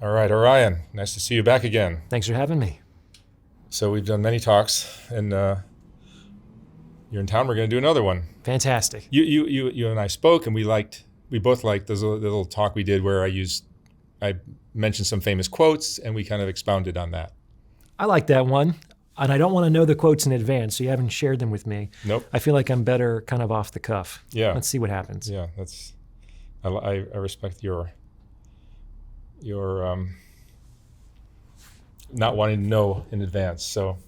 All right, Orion, nice to see you back again. Thanks for having me. So we've done many talks, and you're in town. We're going to do another one. Fantastic. You and I spoke, and we both liked the little talk we did where I mentioned some famous quotes, and we kind of expounded on that. I like that one, and I don't want to know the quotes in advance, so you haven't shared them with me. Nope. I feel like I'm better kind of off the cuff. Yeah. Let's see what happens. Yeah, I respect your not wanting to know in advance. So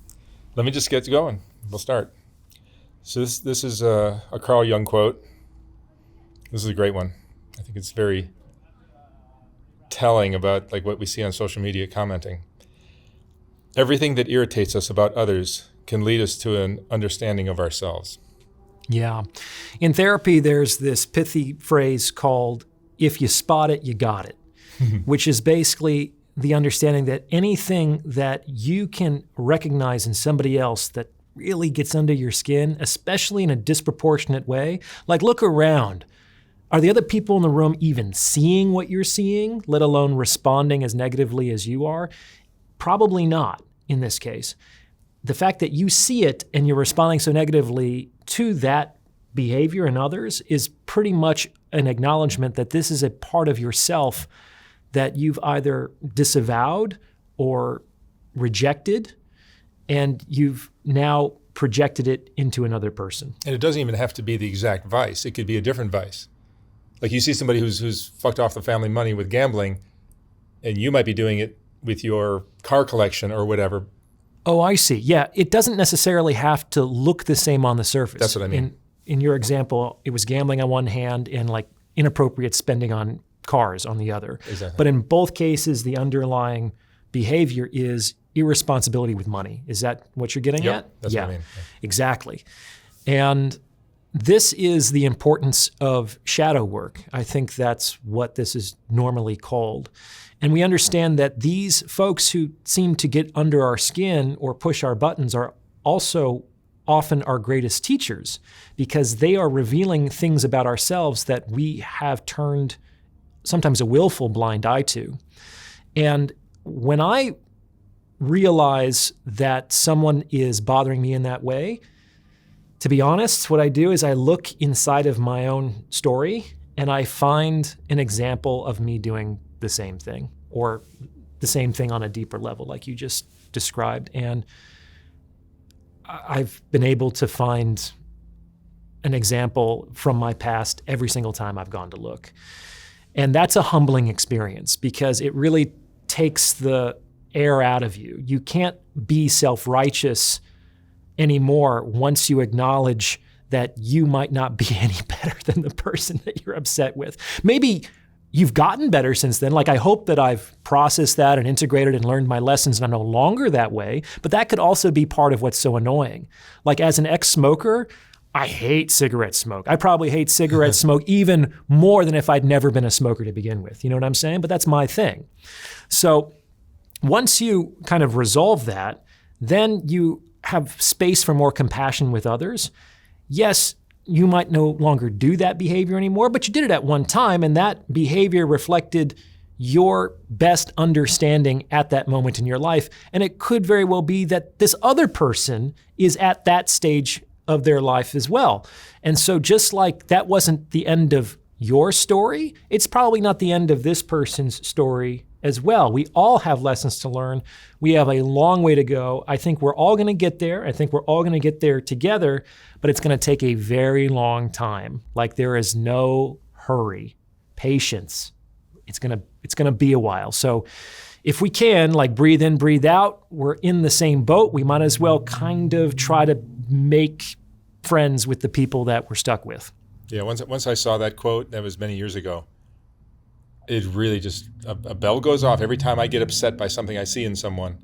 let me just get going. We'll start. So this is a Carl Jung quote. This is a great one. I think it's very telling about like what we see on social media commenting. Everything that irritates us about others can lead us to an understanding of ourselves. Yeah. In therapy, there's this pithy phrase called, if you spot it, you got it, which is basically the understanding that anything that you can recognize in somebody else that really gets under your skin, especially in a disproportionate way, like look around. Are the other people in the room even seeing what you're seeing, let alone responding as negatively as you are? Probably not in this case. The fact that you see it and you're responding so negatively to that behavior in others is pretty much an acknowledgement that this is a part of yourself that you've either disavowed or rejected, and you've now projected it into another person. And it doesn't even have to be the exact vice. It could be a different vice. Like you see somebody who's fucked off the family money with gambling, and you might be doing it with your car collection or whatever. Oh, I see. Yeah, it doesn't necessarily have to look the same on the surface. That's what I mean. In your example, it was gambling on one hand and like inappropriate spending on cars on the other. Exactly. But in both cases, the underlying behavior is irresponsibility with money. Is that what you're getting at? That's what I mean. Yeah. Exactly. And this is the importance of shadow work. I think that's what this is normally called. And we understand that these folks who seem to get under our skin or push our buttons are also often our greatest teachers, because they are revealing things about ourselves that we have turned sometimes a willful blind eye to. And when I realize that someone is bothering me in that way, to be honest, what I do is I look inside of my own story and I find an example of me doing the same thing, or the same thing on a deeper level like you just described. And I've been able to find an example from my past every single time I've gone to look. And that's a humbling experience because it really takes the air out of you. You can't be self-righteous anymore once you acknowledge that you might not be any better than the person that you're upset with. Maybe you've gotten better since then. Like I hope that I've processed that and integrated and learned my lessons and I'm no longer that way, but that could also be part of what's so annoying. Like as an ex-smoker, I hate cigarette smoke. I probably hate cigarette smoke even more than if I'd never been a smoker to begin with. You know what I'm saying? But that's my thing. So once you kind of resolve that, then you have space for more compassion with others. Yes, you might no longer do that behavior anymore, but you did it at one time, and that behavior reflected your best understanding at that moment in your life. And it could very well be that this other person is at that stage of their life as well. And so just like that wasn't the end of your story, it's probably not the end of this person's story as well. We all have lessons to learn. We have a long way to go. I think we're all going to get there. I think we're all going to get there together, but it's going to take a very long time. Like there is no hurry, patience. It's going to be a while. So if we can, like breathe in, breathe out, we're in the same boat. We might as well kind of try to make friends with the people that we're stuck with. Yeah, once I saw that quote, that was many years ago, it really just, a bell goes off every time I get upset by something I see in someone.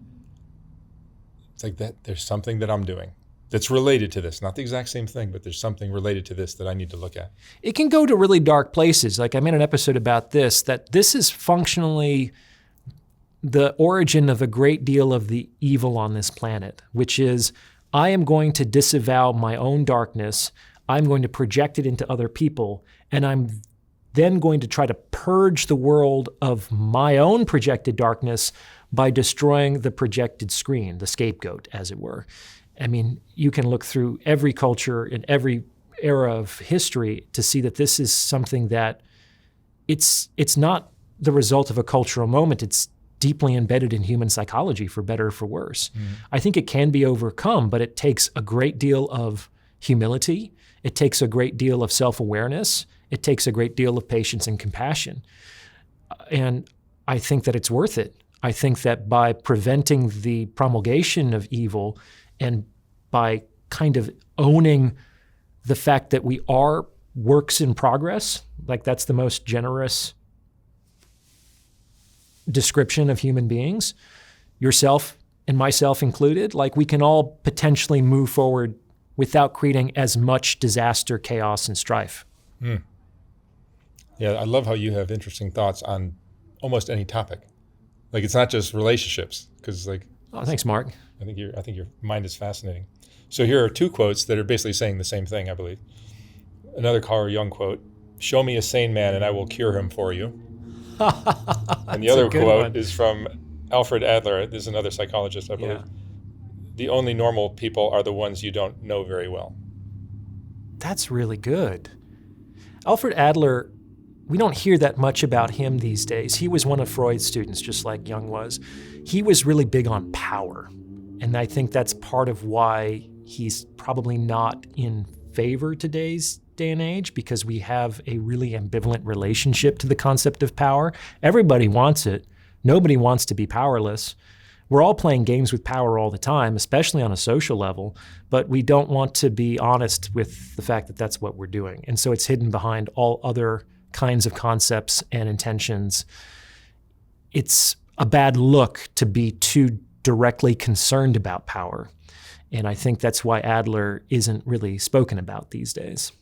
It's like that there's something that I'm doing that's related to this. Not the exact same thing, but there's something related to this that I need to look at. It can go to really dark places. Like I made an episode about this, that this is functionally the origin of a great deal of the evil on this planet, which is I am going to disavow my own darkness. I'm going to project it into other people, and I'm then going to try to purge the world of my own projected darkness by destroying the projected screen, the scapegoat, as it were. I mean, you can look through every culture in every era of history to see that this is something that it's not the result of a cultural moment. It's deeply embedded in human psychology, for better or for worse. I think it can be overcome, but it takes a great deal of humility. It takes a great deal of self-awareness. It takes a great deal of patience and compassion. And I think that it's worth it. I think that by preventing the promulgation of evil and by kind of owning the fact that we are works in progress, like that's the most generous description of human beings, yourself and myself included, like we can all potentially move forward without creating as much disaster, chaos, and strife. Yeah, I love how you have interesting thoughts on almost any topic. Like it's not just relationships, because like. Oh, thanks, Mark. I think your mind is fascinating. So here are two quotes that are basically saying the same thing, I believe. Another Carl Jung quote: "Show me a sane man, and I will cure him for you." And the other quote is from Alfred Adler. This is another psychologist, I believe. Yeah. "The only normal people are the ones you don't know very well." That's really good. Alfred Adler, we don't hear that much about him these days. He was one of Freud's students, just like Jung was. He was really big on power. And I think that's part of why he's probably not in favor today's day and age, because we have a really ambivalent relationship to the concept of power. Everybody wants it. Nobody wants to be powerless. We're all playing games with power all the time, especially on a social level, but we don't want to be honest with the fact that that's what we're doing. And so it's hidden behind all other kinds of concepts and intentions. It's a bad look to be too directly concerned about power. And I think that's why Adler isn't really spoken about these days.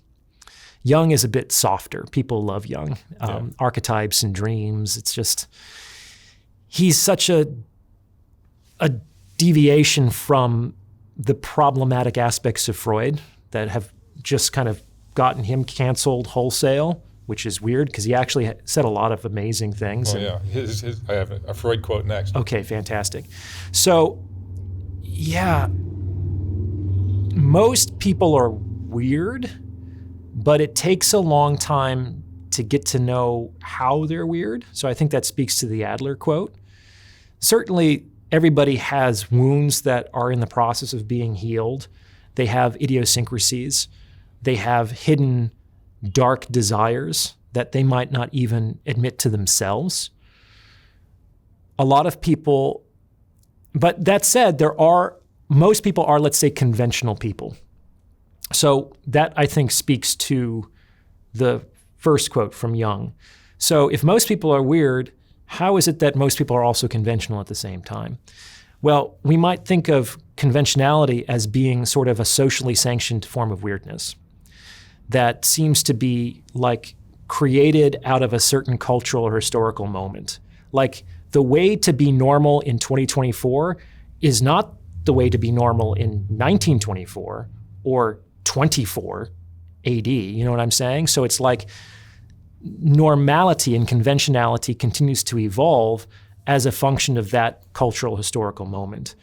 Jung is a bit softer. People love Jung. Archetypes and dreams. It's just, he's such a deviation from the problematic aspects of Freud that have just kind of gotten him canceled wholesale, which is weird because he actually said a lot of amazing things. Oh, yeah. I have a Freud quote next. Okay, fantastic. So, yeah, most people are weird, but it takes a long time to get to know how they're weird. So I think that speaks to the Adler quote. Certainly, everybody has wounds that are in the process of being healed. They have idiosyncrasies. They have hidden dark desires that they might not even admit to themselves. A lot of people, but that said, most people are, let's say, conventional people. So that, I think, speaks to the first quote from Jung. So if most people are weird, how is it that most people are also conventional at the same time? Well, we might think of conventionality as being sort of a socially sanctioned form of weirdness that seems to be like created out of a certain cultural or historical moment. Like the way to be normal in 2024 is not the way to be normal in 1924 or 24 AD, you know what I'm saying? So it's like normality and conventionality continues to evolve as a function of that cultural historical moment.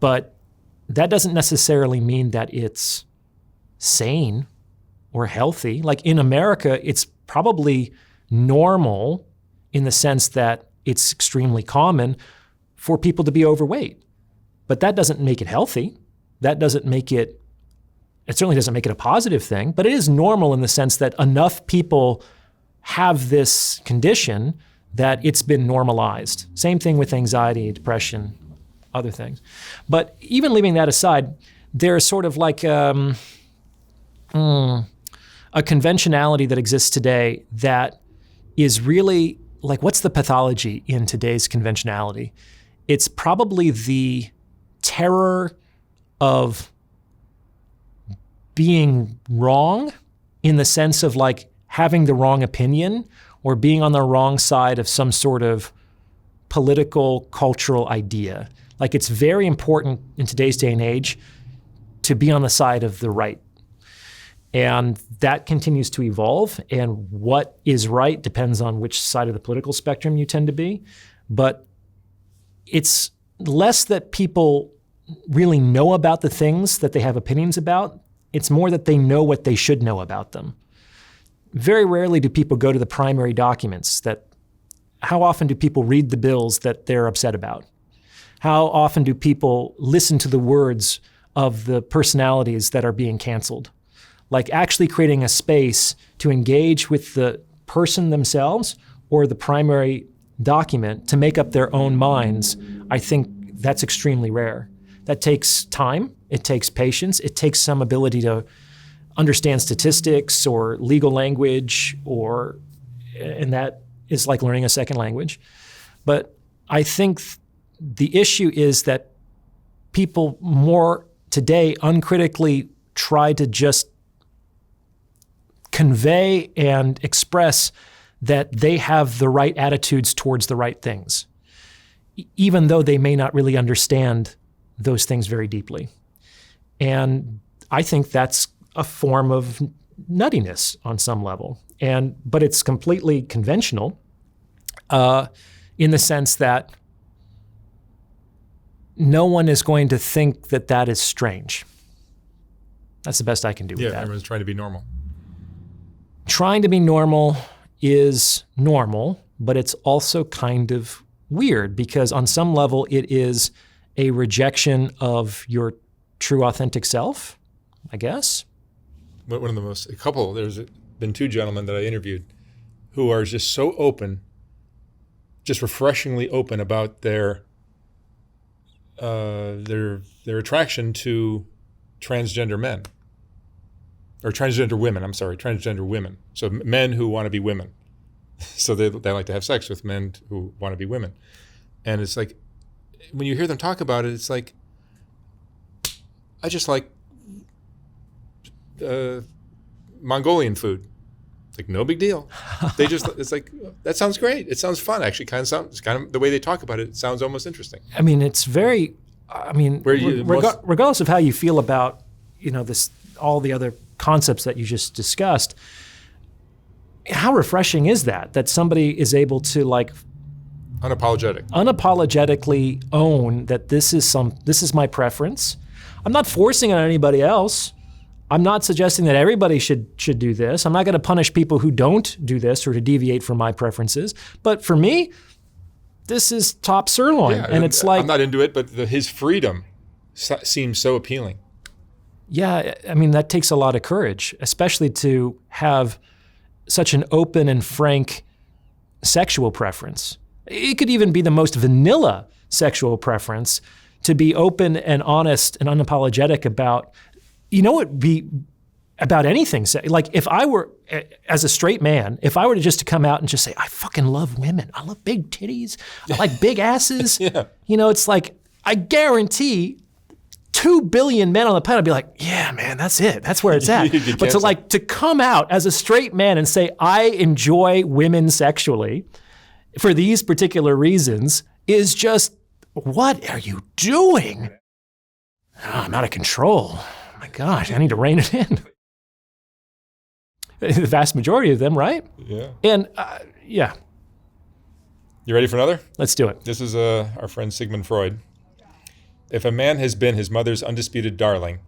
But that doesn't necessarily mean that it's sane or healthy. Like in America, it's probably normal in the sense that it's extremely common for people to be overweight. But that doesn't make it healthy. That doesn't make it certainly doesn't make it a positive thing, but it is normal in the sense that enough people have this condition that it's been normalized. Same thing with anxiety, depression, other things. But even leaving that aside, there's sort of like a conventionality that exists today that is really like, what's the pathology in today's conventionality? It's probably the terror of being wrong in the sense of like having the wrong opinion or being on the wrong side of some sort of political, cultural idea. Like it's very important in today's day and age to be on the side of the right. And that continues to evolve. And what is right depends on which side of the political spectrum you tend to be. But it's less that people really know about the things that they have opinions about. It's more that they know what they should know about them. Very rarely do people go to the primary documents. How often do people read the bills that they're upset about? How often do people listen to the words of the personalities that are being canceled? Like actually creating a space to engage with the person themselves or the primary document to make up their own minds, I think that's extremely rare. That takes time, it takes patience, it takes some ability to understand statistics or legal language, and that is like learning a second language. But I think the issue is that people more today uncritically try to just convey and express that they have the right attitudes towards the right things, even though they may not really understand those things very deeply. And I think that's a form of nuttiness on some level. But it's completely conventional in the sense that no one is going to think that that is strange. That's the best I can do with that. Yeah, everyone's trying to be normal. Trying to be normal is normal, but it's also kind of weird because on some level it is a rejection of your true authentic self, I guess. One of the most, there's been two gentlemen that I interviewed who are just so open, just refreshingly open about their attraction to transgender men. Or transgender women. So men who want to be women. So they like to have sex with men who want to be women. And it's like, when you hear them talk about it, it's like, I just like Mongolian food. Like, no big deal. It's like, that sounds great. It sounds fun, actually. It's kind of the way they talk about it, it sounds almost interesting. I mean, it's very, regardless of how you feel about, all the other concepts that you just discussed, how refreshing is that somebody is able to unapologetically own that this is my preference. I'm not forcing it on anybody else. I'm not suggesting that everybody should do this. I'm not going to punish people who don't do this or to deviate from my preferences. But for me, this is top sirloin. Yeah, and it's like, I'm not into it, but his freedom seems so appealing. Yeah, I mean, that takes a lot of courage, especially to have such an open and frank sexual preference. It could even be the most vanilla sexual preference, to be open and honest and unapologetic about, it'd be about anything. Like if I were, as a straight man, if I were to just to come out and just say, I fucking love women. I love big titties. I like big asses. Yeah. It's like, I guarantee 2 billion men on the planet would be like, yeah, man, that's it. That's where it's at. But to come out as a straight man and say, I enjoy women sexually for these particular reasons is just, what are you doing? Oh, I'm out of control. Oh my gosh, I need to rein it in. The vast majority of them, right? Yeah. And yeah. You ready for another? Let's do it. This is our friend Sigmund Freud. If a man has been his mother's undisputed darling,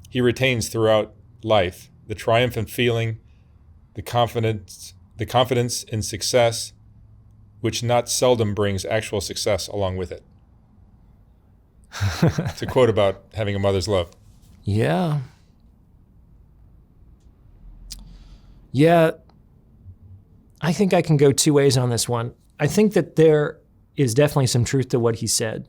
he retains throughout life the triumphant feeling, the confidence in success, which not seldom brings actual success along with it. It's a quote about having a mother's love. Yeah. Yeah. I think I can go two ways on this one. I think that there is definitely some truth to what he said.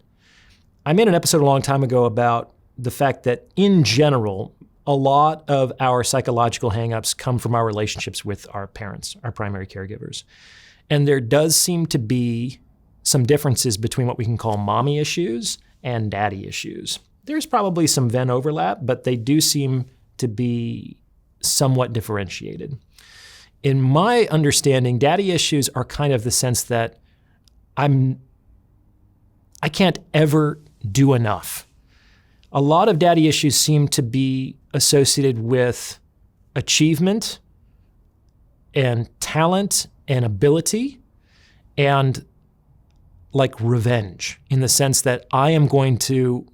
I made an episode a long time ago about the fact that in general, a lot of our psychological hangups come from our relationships with our parents, our primary caregivers. And there does seem to be some differences between what we can call mommy issues and daddy issues. There's probably some Venn overlap, but they do seem to be somewhat differentiated. In my understanding, daddy issues are kind of the sense that I can't ever do enough. A lot of daddy issues seem to be associated with achievement and talent and ability and like revenge, in the sense that I am going to,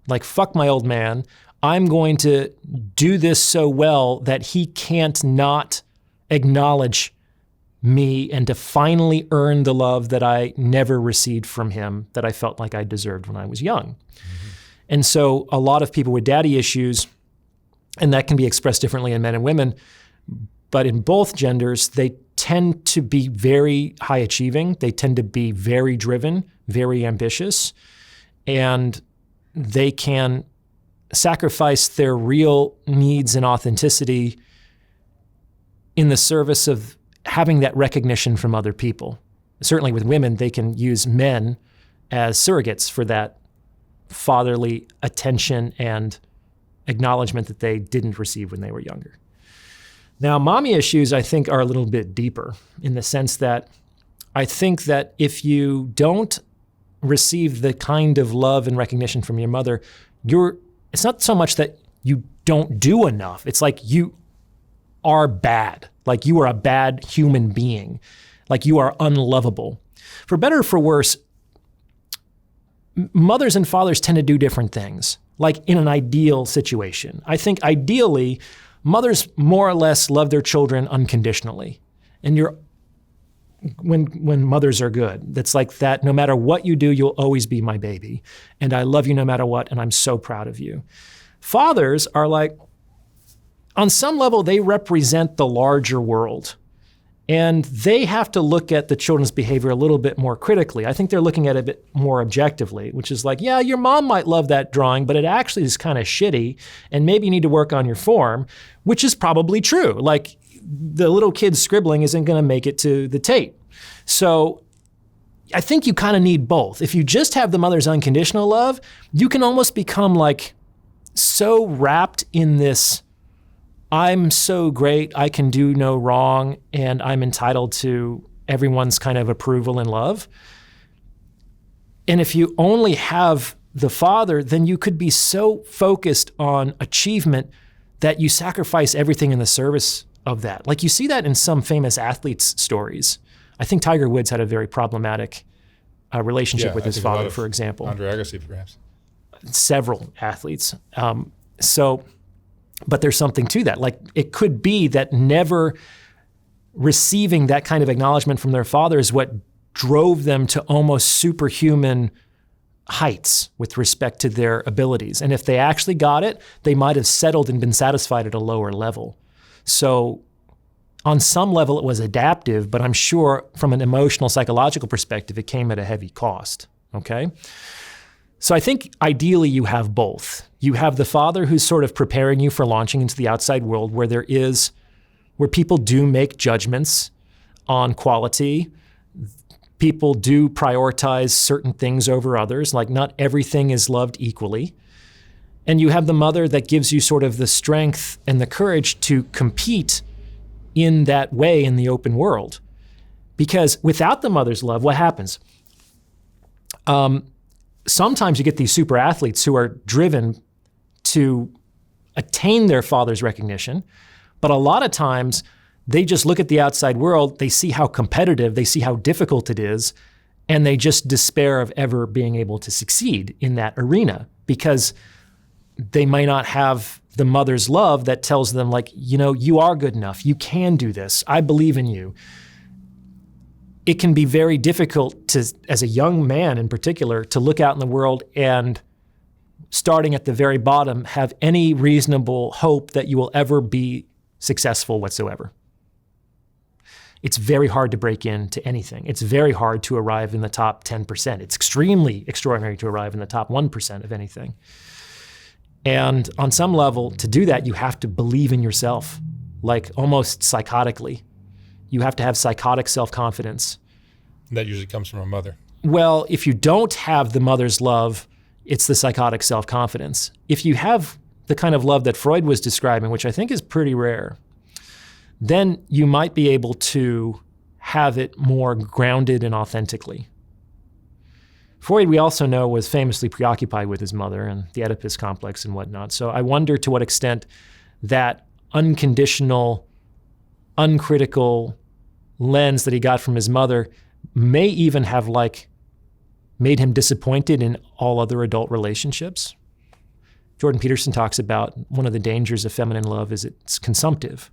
like, fuck my old man. I'm going to do this so well that he can't not acknowledge me, and to finally earn the love that I never received from him, that I felt like I deserved when I was young. Mm-hmm. And so a lot of people with daddy issues, and that can be expressed differently in men and women, but in both genders, they tend to be very high achieving. They tend to be very driven, very ambitious, and they can sacrifice their real needs and authenticity in the service of having that recognition from other people. Certainly with women, they can use men as surrogates for that fatherly attention and acknowledgement that they didn't receive when they were younger. Now, mommy issues, I think, are a little bit deeper, in the sense that I think that if you don't receive the kind of love and recognition from your mother, it's not so much that you don't do enough. It's like you are bad. Like you are a bad human being. Like you are unlovable. For better or for worse, mothers and fathers tend to do different things, like in an ideal situation. I think ideally, mothers more or less love their children unconditionally. And when mothers are good, that's like that, no matter what you do, you'll always be my baby. And I love you no matter what, and I'm so proud of you. Fathers are like, on some level, they represent the larger world. And they have to look at the children's behavior a little bit more critically. I think they're looking at it a bit more objectively, which is like, yeah, your mom might love that drawing, but it actually is kind of shitty, and maybe you need to work on your form, which is probably true. Like, the little kid scribbling isn't going to make it to the tape. So I think you kind of need both. If you just have the mother's unconditional love, you can almost become like so wrapped in this, I'm so great, I can do no wrong, and I'm entitled to everyone's kind of approval and love. And if you only have the father, then you could be so focused on achievement that you sacrifice everything in the service of that. Like you see that in some famous athletes' stories. I think Tiger Woods had a very problematic relationship with his father, for example. Andre Agassi, perhaps. Several athletes. But there's something to that. Like it could be that never receiving that kind of acknowledgement from their father is what drove them to almost superhuman heights with respect to their abilities. And if they actually got it, they might have settled and been satisfied at a lower level. So on some level it was adaptive, but I'm sure from an emotional, psychological perspective, it came at a heavy cost, okay? So I think ideally you have both. You have the father who's sort of preparing you for launching into the outside world where people do make judgments on quality. People do prioritize certain things over others, like not everything is loved equally. And you have the mother that gives you sort of the strength and the courage to compete in that way in the open world. Because without the mother's love, what happens? Sometimes you get these super athletes who are driven to attain their father's recognition, but a lot of times they just look at the outside world, they see how competitive, they see how difficult it is, and they just despair of ever being able to succeed in that arena because they might not have the mother's love that tells them like, you know, you are good enough, you can do this, I believe in you. It can be very difficult to, as a young man in particular, to look out in the world and starting at the very bottom, have any reasonable hope that you will ever be successful whatsoever. It's very hard to break into anything. It's very hard to arrive in the top 10%. It's extremely extraordinary to arrive in the top 1% of anything. And on some level, to do that, you have to believe in yourself, like almost psychotically. You have to have psychotic self-confidence. That usually comes from a mother. Well, if you don't have the mother's love, it's the psychotic self-confidence. If you have the kind of love that Freud was describing, which I think is pretty rare, then you might be able to have it more grounded and authentically. Freud, we also know, was famously preoccupied with his mother and the Oedipus complex and whatnot. So I wonder to what extent that unconditional, uncritical lens that he got from his mother may even have like made him disappointed in all other adult relationships. Jordan Peterson talks about one of the dangers of feminine love is it's consumptive.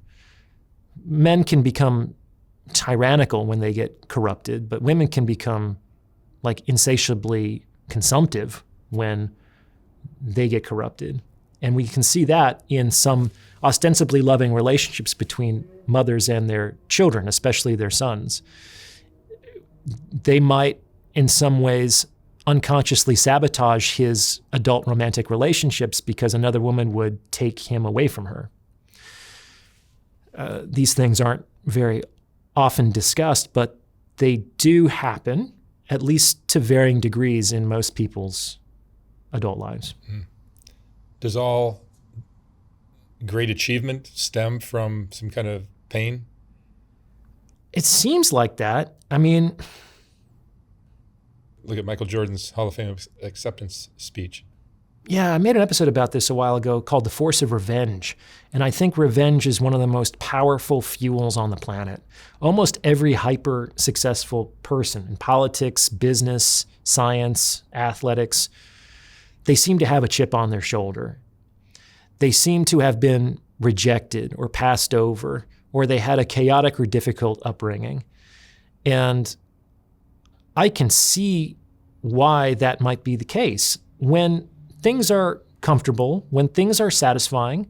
Men can become tyrannical when they get corrupted, but women can become like insatiably consumptive when they get corrupted. And we can see that in some ostensibly loving relationships between mothers and their children, especially their sons. They might, in some ways, unconsciously sabotage his adult romantic relationships because another woman would take him away from her. These things aren't very often discussed, but they do happen, at least to varying degrees in most people's adult lives. Does all great achievement stem from some kind of pain? It seems like that. I mean, look at Michael Jordan's Hall of Fame acceptance speech. Yeah, I made an episode about this a while ago called The Force of Revenge. And I think revenge is one of the most powerful fuels on the planet. Almost every hyper-successful person in politics, business, science, athletics, they seem to have a chip on their shoulder. They seem to have been rejected or passed over, or they had a chaotic or difficult upbringing. And I can see why that might be the case. When things are comfortable, when things are satisfying,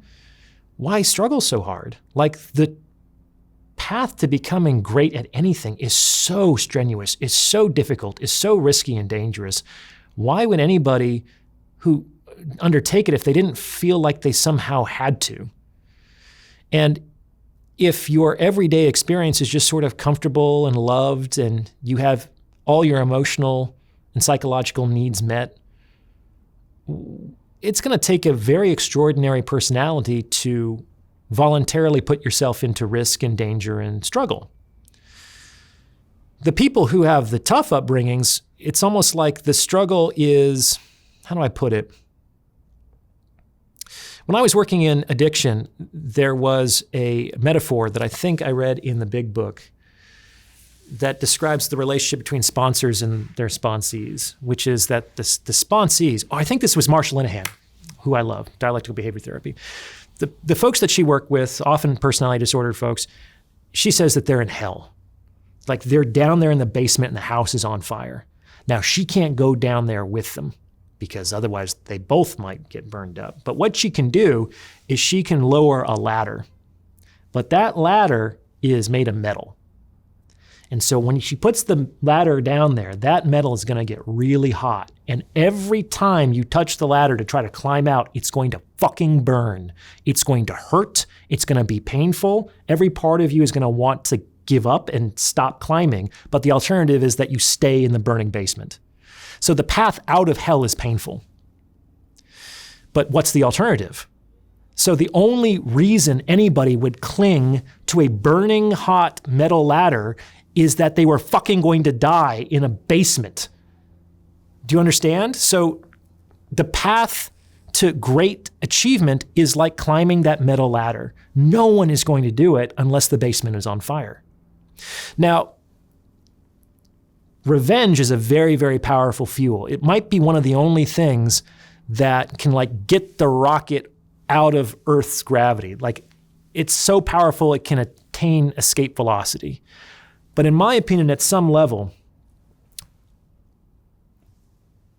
why struggle so hard? Like the path to becoming great at anything is so strenuous, is so difficult, is so risky and dangerous. Why would anybody who undertake it if they didn't feel like they somehow had to? And if your everyday experience is just sort of comfortable and loved and you have all your emotional and psychological needs met, it's going to take a very extraordinary personality to voluntarily put yourself into risk and danger and struggle. The people who have the tough upbringings, it's almost like the struggle is, how do I put it? When I was working in addiction, there was a metaphor that I think I read in the Big Book that describes the relationship between sponsors and their sponsees, which is that the sponsees, I think this was Marsha Linehan, who I love, dialectical behavior therapy. The folks that she worked with, often personality disordered folks, she says that they're in hell. Like they're down there in the basement and the house is on fire. Now she can't go down there with them because otherwise they both might get burned up. But what she can do is she can lower a ladder. But that ladder is made of metal. And so when she puts the ladder down there, that metal is going to get really hot. And every time you touch the ladder to try to climb out, it's going to fucking burn. It's going to hurt. It's going to be painful. Every part of you is going to want to give up and stop climbing. But the alternative is that you stay in the burning basement. So the path out of hell is painful. But what's the alternative? So the only reason anybody would cling to a burning hot metal ladder is that they were fucking going to die in a basement. Do you understand? So the path to great achievement is like climbing that metal ladder. No one is going to do it unless the basement is on fire. Now, revenge is a very, very powerful fuel. It might be one of the only things that can like get the rocket out of Earth's gravity. Like it's so powerful it can attain escape velocity. But in my opinion, at some level,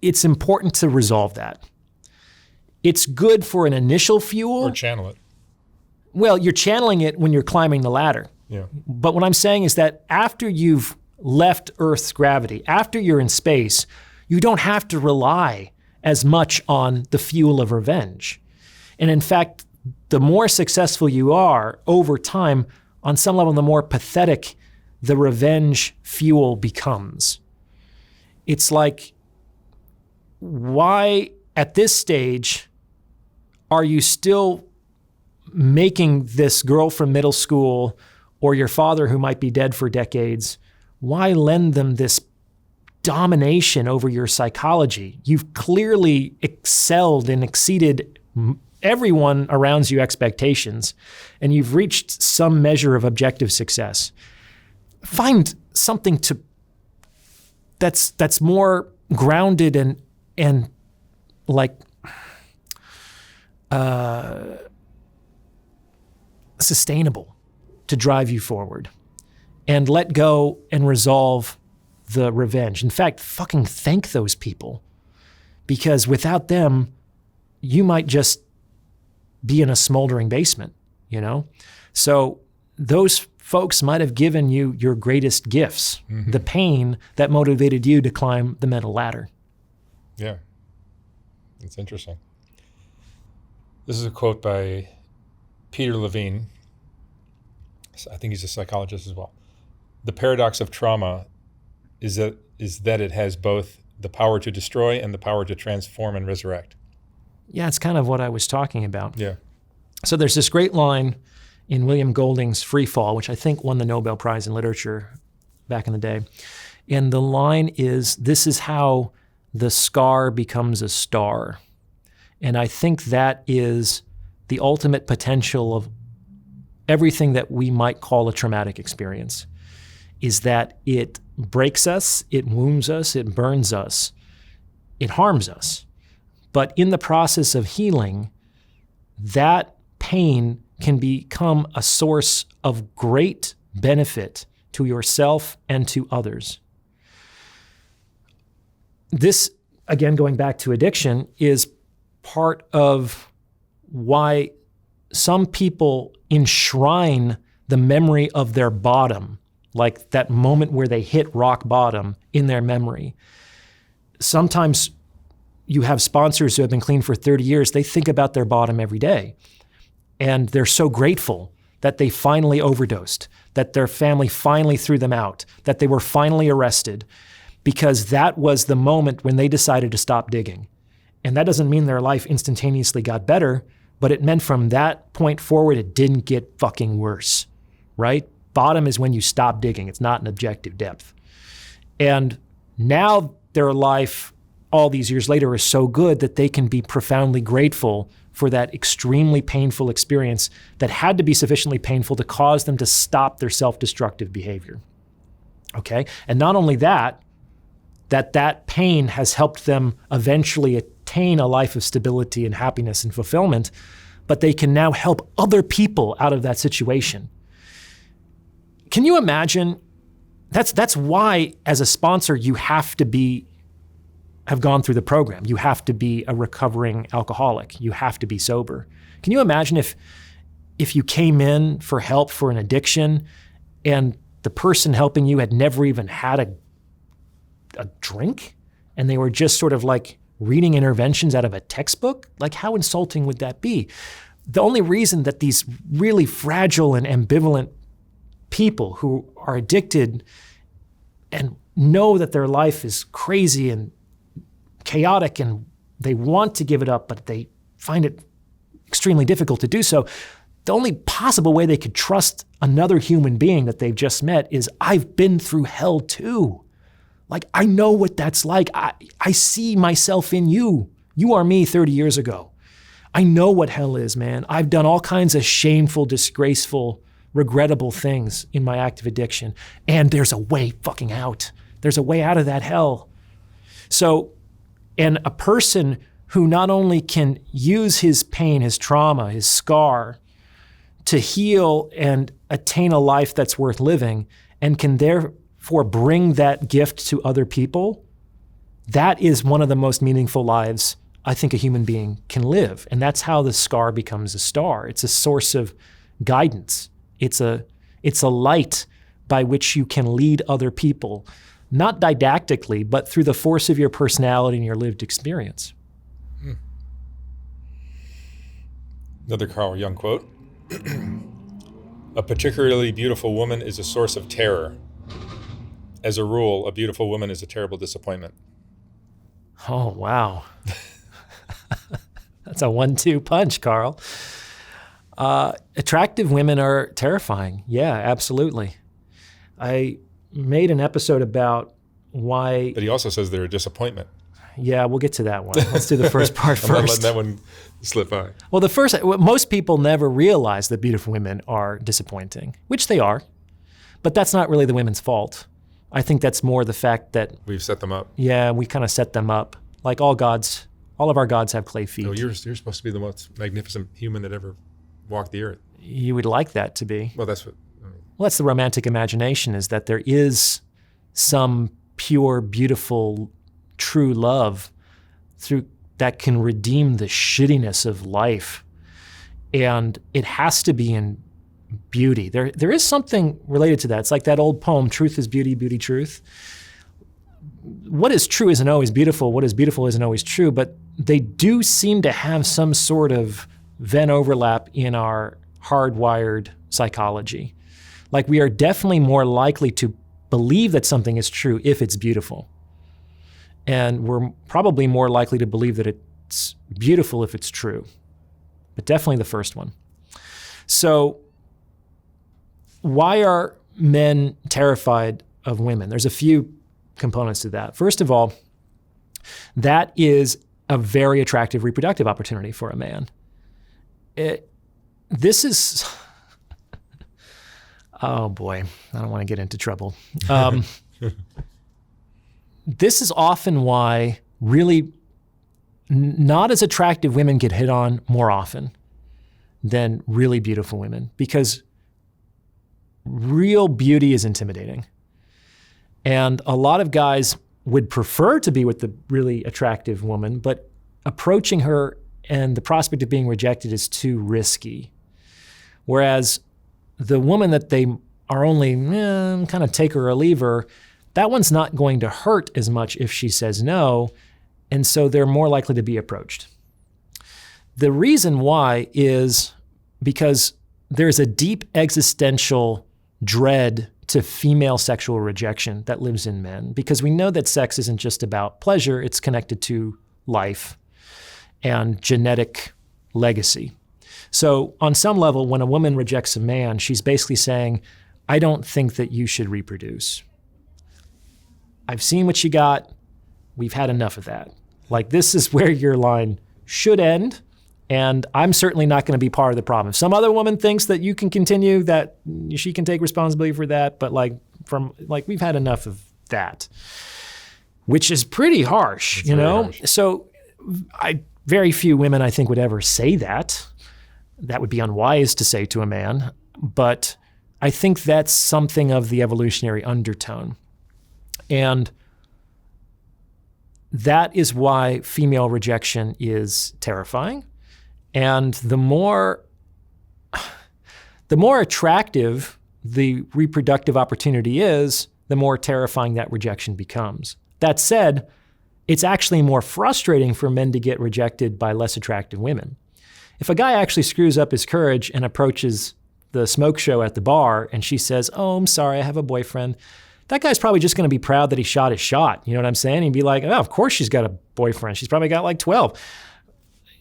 it's important to resolve that. It's good for an initial fuel. Or channel it. Well, you're channeling it when you're climbing the ladder. Yeah. But what I'm saying is that after you've left Earth's gravity, after you're in space, you don't have to rely as much on the fuel of revenge. And in fact, the more successful you are over time, on some level, the more pathetic the revenge fuel becomes. It's like, why at this stage are you still making this girl from middle school or your father who might be dead for decades, why lend them this domination over your psychology? You've clearly excelled and exceeded everyone around you expectations, and you've reached some measure of objective success. Find something that's more grounded and like sustainable to drive you forward, and let go and resolve the revenge. In fact, fucking thank those people, because without them, you might just be in a smoldering basement, you know? So those folks might have given you your greatest gifts, the pain that motivated you to climb the mental ladder. Yeah, it's interesting. This is a quote by Peter Levine. I think he's a psychologist as well. The paradox of trauma is that it has both the power to destroy and the power to transform and resurrect. Yeah, it's kind of what I was talking about. Yeah. So there's this great line in William Golding's Free Fall, which I think won the Nobel Prize in Literature back in the day. And the line is, "This is how the scar becomes a star." And I think that is the ultimate potential of everything that we might call a traumatic experience, is that it breaks us, it wounds us, it burns us, it harms us. But in the process of healing, that pain can become a source of great benefit to yourself and to others. This, again, going back to addiction, is part of why some people enshrine the memory of their bottom, like that moment where they hit rock bottom, in their memory. Sometimes you have sponsors who have been clean for 30 years, they think about their bottom every day. And they're so grateful that they finally overdosed, that their family finally threw them out, that they were finally arrested, because that was the moment when they decided to stop digging. And that doesn't mean their life instantaneously got better, but it meant from that point forward, it didn't get fucking worse, right? Bottom is when you stop digging. It's not an objective depth. And now their life, all these years later, is so good that they can be profoundly grateful for that extremely painful experience that had to be sufficiently painful to cause them to stop their self-destructive behavior. Okay? And not only that pain has helped them eventually attain a life of stability and happiness and fulfillment, but they can now help other people out of that situation. Can you imagine? That's why, as a sponsor, you have to have gone through the program. You have to be a recovering alcoholic. You have to be sober. Can you imagine if you came in for help for an addiction and the person helping you had never even had a drink, and they were just sort of like reading interventions out of a textbook? Like, how insulting would that be? The only reason that these really fragile and ambivalent people who are addicted and know that their life is crazy and chaotic and they want to give it up, but they find it extremely difficult to do so, the only possible way they could trust another human being that they've just met is, I've been through hell too. Like, I know what that's like. I see myself in you. You are me 30 years ago. I know what hell is, man. I've done all kinds of shameful, disgraceful, regrettable things in my active addiction. And there's a way fucking out. There's a way out of that hell. So, and a person who not only can use his pain, his trauma, his scar to heal and attain a life that's worth living, and can therefore bring that gift to other people, that is one of the most meaningful lives I think a human being can live. And that's how the scar becomes a star. It's a source of guidance. It's a light by which you can lead other people, not didactically, but through the force of your personality and your lived experience. Another Carl Jung quote. A particularly beautiful woman is a source of terror. As a rule, a beautiful woman is a terrible disappointment. Oh, wow. That's a 1-2 punch, Carl. Attractive women are terrifying. Yeah, absolutely. I made an episode about why... But he also says they're a disappointment. Yeah, we'll get to that one. Let's do the first part I'm not first. letting that one slip by. Well, most people never realize that beautiful women are disappointing, which they are, but that's not really the women's fault. I think that's more the fact that We've set them up. yeah, we kind of set them up. Like all of our gods have clay feet. Oh, you're supposed to be the most magnificent human that ever walked the earth. You would like that to be. Well, that's what. Well, that's the romantic imagination, is that there is some pure, beautiful, true love that can redeem the shittiness of life. And it has to be in beauty. There is something related to that. It's like that old poem, truth is beauty, beauty truth. What is true isn't always beautiful. What is beautiful isn't always true, but they do seem to have some sort of Venn overlap in our hardwired psychology. Like we are definitely more likely to believe that something is true if it's beautiful. And we're probably more likely to believe that it's beautiful if it's true. But definitely the first one. So why are men terrified of women? There's a few components to that. First of all, that is a very attractive reproductive opportunity for a man. This is, oh boy, I don't want to get into trouble. This is often why really not as attractive women get hit on more often than really beautiful women, because real beauty is intimidating. And a lot of guys would prefer to be with the really attractive woman, but approaching her and the prospect of being rejected is too risky. Whereas the woman that they are only kind of take her or leave her, that one's not going to hurt as much if she says no, and so they're more likely to be approached. The reason why is because there's a deep existential dread to female sexual rejection that lives in men, because we know that sex isn't just about pleasure, it's connected to life and genetic legacy. So on some level, when a woman rejects a man, she's basically saying, I don't think that you should reproduce. I've seen what you got. We've had enough of that. Like, this is where your line should end, and I'm certainly not going to be part of the problem. If some other woman thinks that you can continue, that she can take responsibility for that, but we've had enough of that, which is pretty harsh, It's you very know? harsh. So very few women, I think, would ever say that. That would be unwise to say to a man, but I think that's something of the evolutionary undertone. And that is why female rejection is terrifying. And the more attractive the reproductive opportunity is, the more terrifying that rejection becomes. That said, it's actually more frustrating for men to get rejected by less attractive women. If a guy actually screws up his courage and approaches the smoke show at the bar and she says, oh, I'm sorry, I have a boyfriend, that guy's probably just going to be proud that he shot his shot. You know what I'm saying? He'd be like, oh, of course she's got a boyfriend. She's probably got like 12.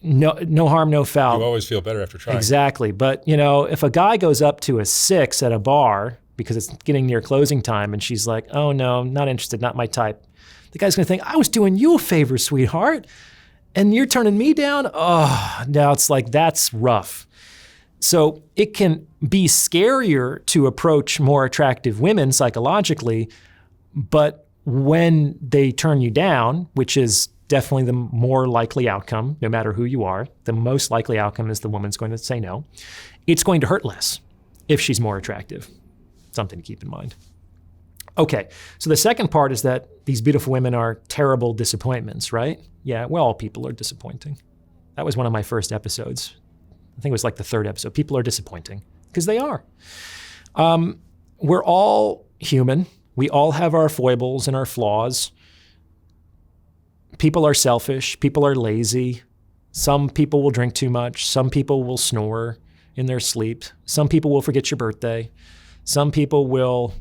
No harm, no foul. You always feel better after trying. Exactly. But, if a guy goes up to a 6 at a bar because it's getting near closing time and she's like, oh, no, not interested, not my type, the guy's going to think, I was doing you a favor, sweetheart, and you're turning me down? Oh, now it's like, that's rough. So it can be scarier to approach more attractive women psychologically, but when they turn you down, which is definitely the more likely outcome, no matter who you are, the most likely outcome is the woman's going to say no. It's going to hurt less if she's more attractive. Something to keep in mind. Okay, so the second part is that these beautiful women are terrible disappointments, right? Yeah, well, all people are disappointing. That was one of my first episodes. I think it was like the 3rd episode. People are disappointing, because they are. We're all human. We all have our foibles and our flaws. People are selfish. People are lazy. Some people will drink too much. Some people will snore in their sleep. Some people will forget your birthday. Some people will,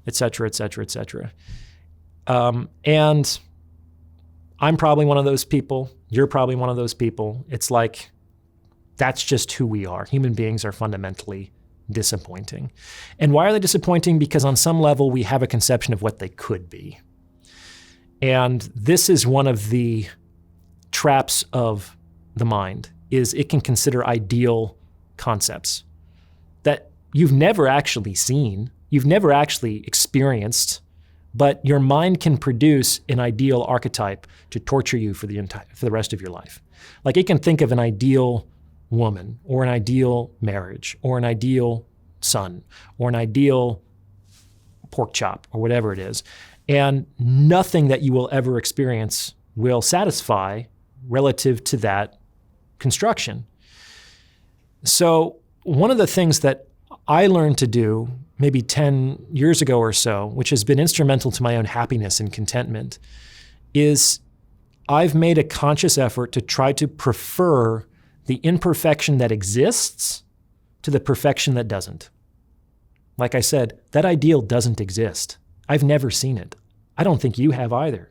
et cetera, et cetera, et cetera. And I'm probably one of those people. You're probably one of those people. It's like, that's just who we are. Human beings are fundamentally disappointing. And why are they disappointing? Because on some level, we have a conception of what they could be. And this is one of the traps of the mind, is it can consider ideal concepts that you've never actually seen, you've never actually experienced, but your mind can produce an ideal archetype to torture you for the rest of your life. Like it can think of an ideal woman, or an ideal marriage, or an ideal son, or an ideal pork chop, or whatever it is. And nothing that you will ever experience will satisfy relative to that construction. So one of the things that I learned to do maybe 10 years ago or so, which has been instrumental to my own happiness and contentment, is I've made a conscious effort to try to prefer the imperfection that exists to the perfection that doesn't. Like I said, that ideal doesn't exist. I've never seen it. I don't think you have either.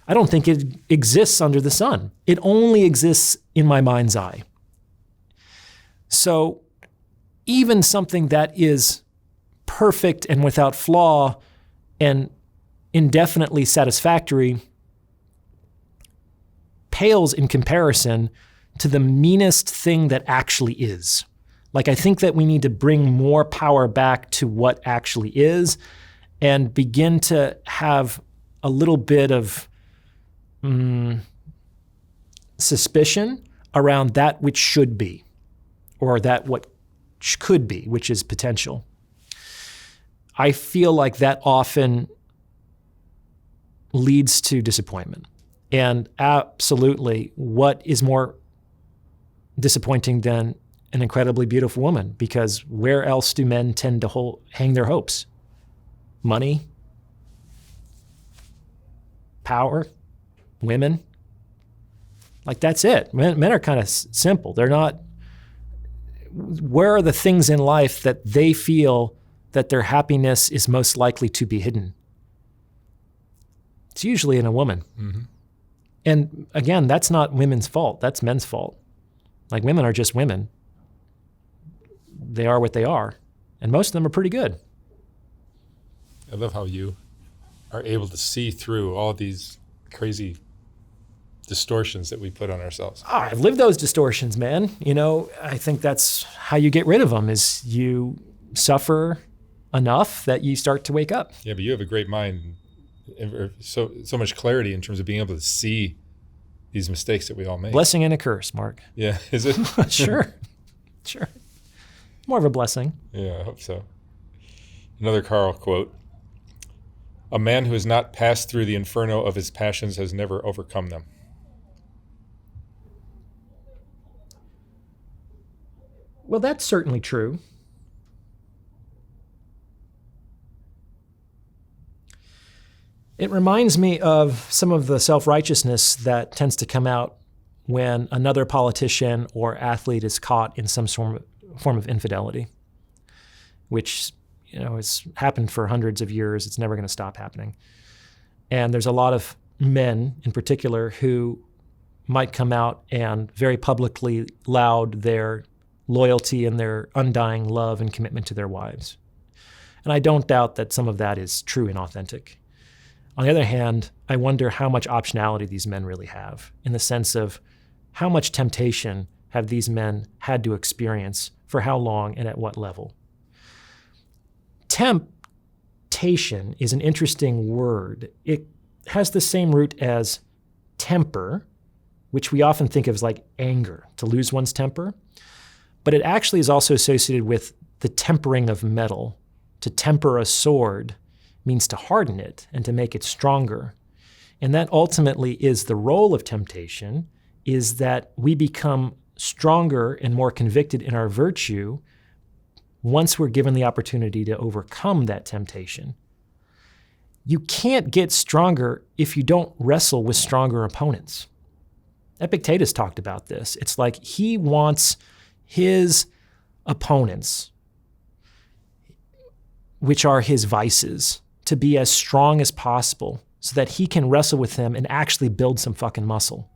I don't think it exists under the sun. It only exists in my mind's eye. So even something that is perfect and without flaw and indefinitely satisfactory pales in comparison to the meanest thing that actually is. Like, I think that we need to bring more power back to what actually is and begin to have a little bit of suspicion around that which should be, or that what could be, which is potential. I feel like that often leads to disappointment. And absolutely, what is more disappointing than an incredibly beautiful woman? Because where else do men tend to hang their hopes? Money, power, women. Like, that's it. Men are kind of simple. They're not. Where are the things in life that they feel that their happiness is most likely to be hidden? It's usually in a woman. Mm-hmm. And again, that's not women's fault. That's men's fault. Like, women are just women. They are what they are. And most of them are pretty good. I love how you are able to see through all these crazy distortions that we put on ourselves. Oh, I've lived those distortions, man. You know, I think that's how you get rid of them, is you suffer enough that you start to wake up. Yeah, but you have a great mind, so much clarity in terms of being able to see these mistakes that we all make. Blessing and a curse, Mark. Yeah, is it? Sure. More of a blessing. Yeah, I hope so. Another Carl quote: "A man who has not passed through the inferno of his passions has never overcome them." Well, that's certainly true. It reminds me of some of the self-righteousness that tends to come out when another politician or athlete is caught in some form of infidelity, which, you know, has happened for hundreds of years. It's never going to stop happening. And there's a lot of men in particular who might come out and very publicly laud their loyalty and their undying love and commitment to their wives. And I don't doubt that some of that is true and authentic. On the other hand, I wonder how much optionality these men really have, in the sense of how much temptation have these men had to experience, for how long and at what level. Temptation is an interesting word. It has the same root as temper, which we often think of as like anger, to lose one's temper. But it actually is also associated with the tempering of metal. To temper a sword means to harden it and to make it stronger. And that ultimately is the role of temptation, is that we become stronger and more convicted in our virtue once we're given the opportunity to overcome that temptation. You can't get stronger if you don't wrestle with stronger opponents. Epictetus talked about this. It's like he wants his opponents, which are his vices, to be as strong as possible so that he can wrestle with them and actually build some fucking muscle.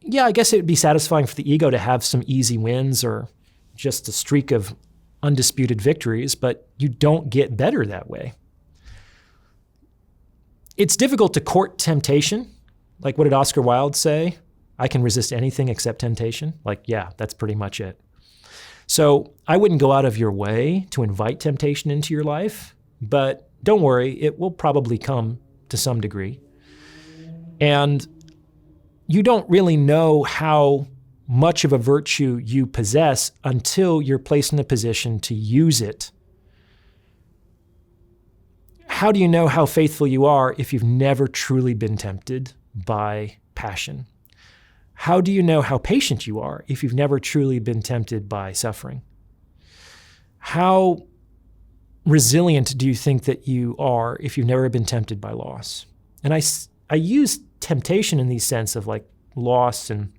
Yeah, I guess it would be satisfying for the ego to have some easy wins or just a streak of undisputed victories, but you don't get better that way. It's difficult to court temptation. Like, what did Oscar Wilde say? I can resist anything except temptation. Like, yeah, that's pretty much it. So I wouldn't go out of your way to invite temptation into your life, but don't worry, it will probably come to some degree. And you don't really know how much of a virtue you possess until you're placed in a position to use it. How do you know how faithful you are if you've never truly been tempted by passion? How do you know how patient you are if you've never truly been tempted by suffering? How resilient do you think that you are if you've never been tempted by loss? And I use temptation in the sense of like loss and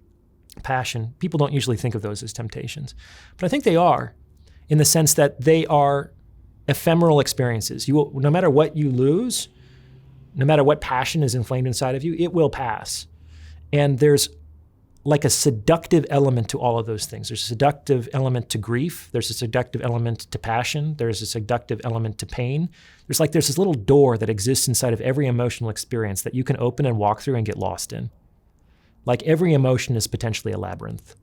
passion. People don't usually think of those as temptations, but I think they are, in the sense that they are ephemeral experiences. You will, no matter what you lose, no matter what passion is inflamed inside of you, it will pass. And there's like a seductive element to all of those things. There's a seductive element to grief. There's a seductive element to passion. There's a seductive element to pain. There's this little door that exists inside of every emotional experience that you can open and walk through and get lost in. Like, every emotion is potentially a labyrinth.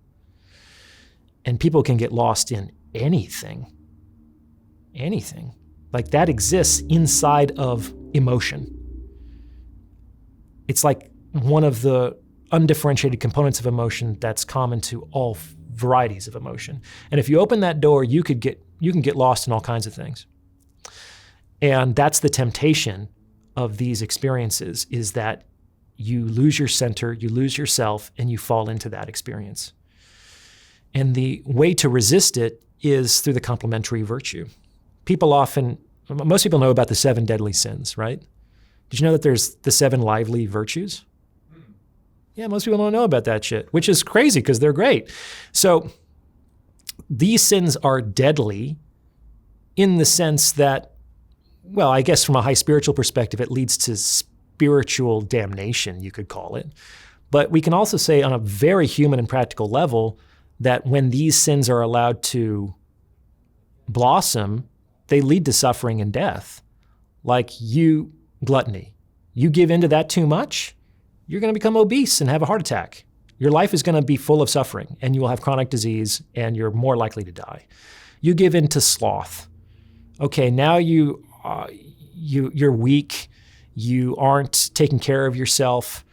And people can get lost in anything. Anything. Like, that exists inside of emotion. It's like one of the undifferentiated components of emotion that's common to all varieties of emotion. And if you open that door, you can get lost in all kinds of things. And that's the temptation of these experiences, is that you lose your center, you lose yourself, and you fall into that experience. And the way to resist it is through the complementary virtue. Most people know about the 7 deadly sins, right? Did you know that there's the 7 lively virtues? Yeah, most people don't know about that shit, which is crazy because they're great. So these sins are deadly in the sense that, well, I guess from a high spiritual perspective, it leads to spiritual damnation, you could call it. But we can also say on a very human and practical level that when these sins are allowed to blossom, they lead to suffering and death. Like gluttony. You give into that too much, you're going to become obese and have a heart attack. Your life is going to be full of suffering, and you will have chronic disease, and you're more likely to die. You give in to sloth. Okay, now you're weak. You aren't taking care of yourself.